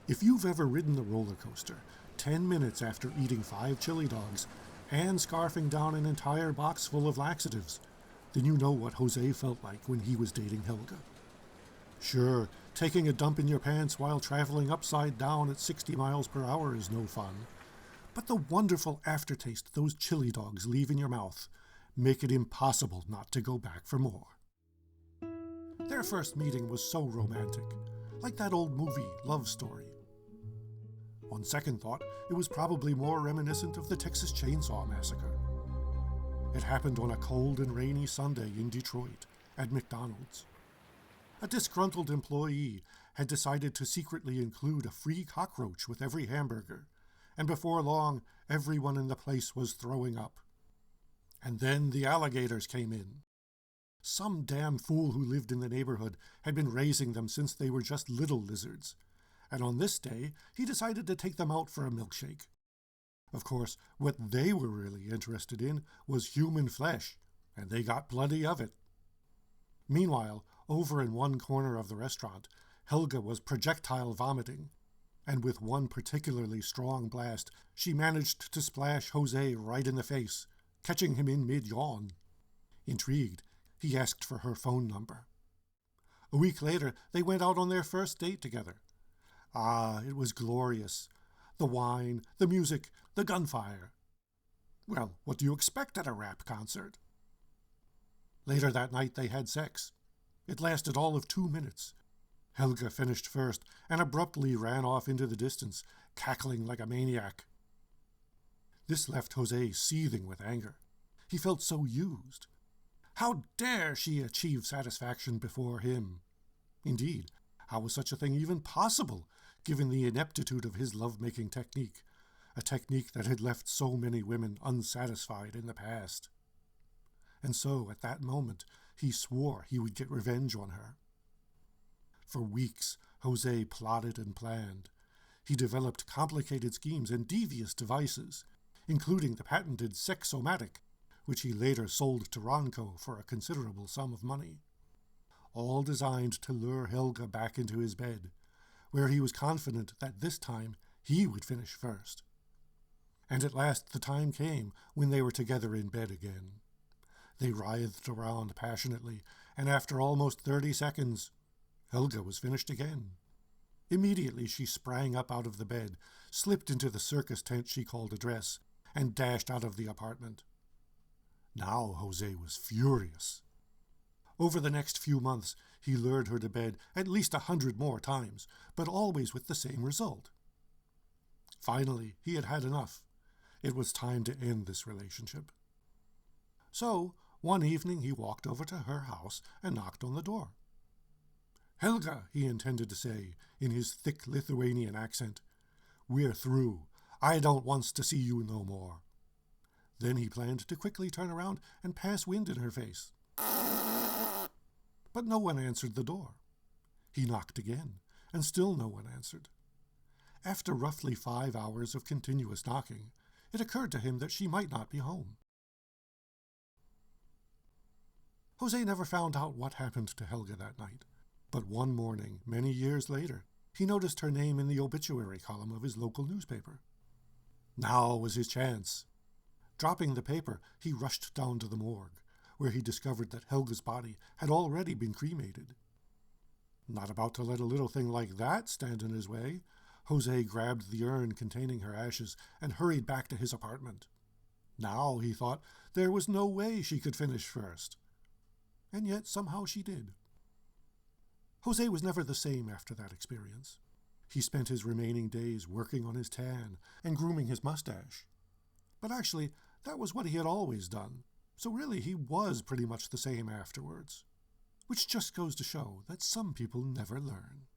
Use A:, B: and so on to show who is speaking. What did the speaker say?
A: If you've ever ridden the roller coaster 10 minutes after eating 5 chili dogs and scarfing down an entire box full of laxatives, then you know what Jose felt like when he was dating Helga. Sure, taking a dump in your pants while traveling upside down at 60 miles per hour is no fun, but the wonderful aftertaste those chili dogs leave in your mouth make it impossible not to go back for more. Their first meeting was so romantic, like that old movie, Love Story. On second thought, it was probably more reminiscent of the Texas Chainsaw Massacre. It happened on a cold and rainy Sunday in Detroit, at McDonald's. A disgruntled employee had decided to secretly include a free cockroach with every hamburger, and before long, everyone in the place was throwing up. And then the alligators came in. Some damn fool who lived in the neighborhood had been raising them since they were just little lizards, and on this day he decided to take them out for a milkshake. Of course, what they were really interested in was human flesh, and they got plenty of it. Meanwhile, over in one corner of the restaurant, Helga was projectile vomiting, and with one particularly strong blast, she managed to splash Jose right in the face, catching him in mid-yawn. Intrigued, he asked for her phone number. A week later, they went out on their first date together. Ah, it was glorious. The wine, the music, the gunfire. Well, what do you expect at a rap concert? Later that night they had sex. It lasted all of 2 minutes. Helga finished first and abruptly ran off into the distance, cackling like a maniac. This left Jose seething with anger. He felt so used. How dare she achieve satisfaction before him? Indeed, how was such a thing even possible, given the ineptitude of his love-making technique, a technique that had left so many women unsatisfied in the past? And so, at that moment, he swore he would get revenge on her. For weeks, Jose plotted and planned. He developed complicated schemes and devious devices, including the patented Sex-O-Matic, which he later sold to Ronco for a considerable sum of money, all designed to lure Helga back into his bed, where he was confident that this time he would finish first. And at last the time came when they were together in bed again. They writhed around passionately, and after almost 30 seconds, Helga was finished again. Immediately she sprang up out of the bed, slipped into the circus tent she called a dress, and dashed out of the apartment. Now Jose was furious. Over the next few months, he lured her to bed at least 100 more times, but always with the same result. Finally, he had had enough. It was time to end this relationship. So, one evening he walked over to her house and knocked on the door. "Helga," he intended to say, in his thick Lithuanian accent, "we're through. I don't wants to see you no more." Then he planned to quickly turn around and pass wind in her face. But no one answered the door. He knocked again, and still no one answered. After roughly 5 hours of continuous knocking, it occurred to him that she might not be home. Jose never found out what happened to Helga that night, but one morning, many years later, he noticed her name in the obituary column of his local newspaper. Now was his chance. Dropping the paper, he rushed down to the morgue, where he discovered that Helga's body had already been cremated. Not about to let a little thing like that stand in his way, Jose grabbed the urn containing her ashes and hurried back to his apartment. Now, he thought, there was no way she could finish first. And yet somehow she did. Jose was never the same after that experience. He spent his remaining days working on his tan and grooming his mustache. But actually, that was what he had always done, so really he was pretty much the same afterwards. Which just goes to show that some people never learn.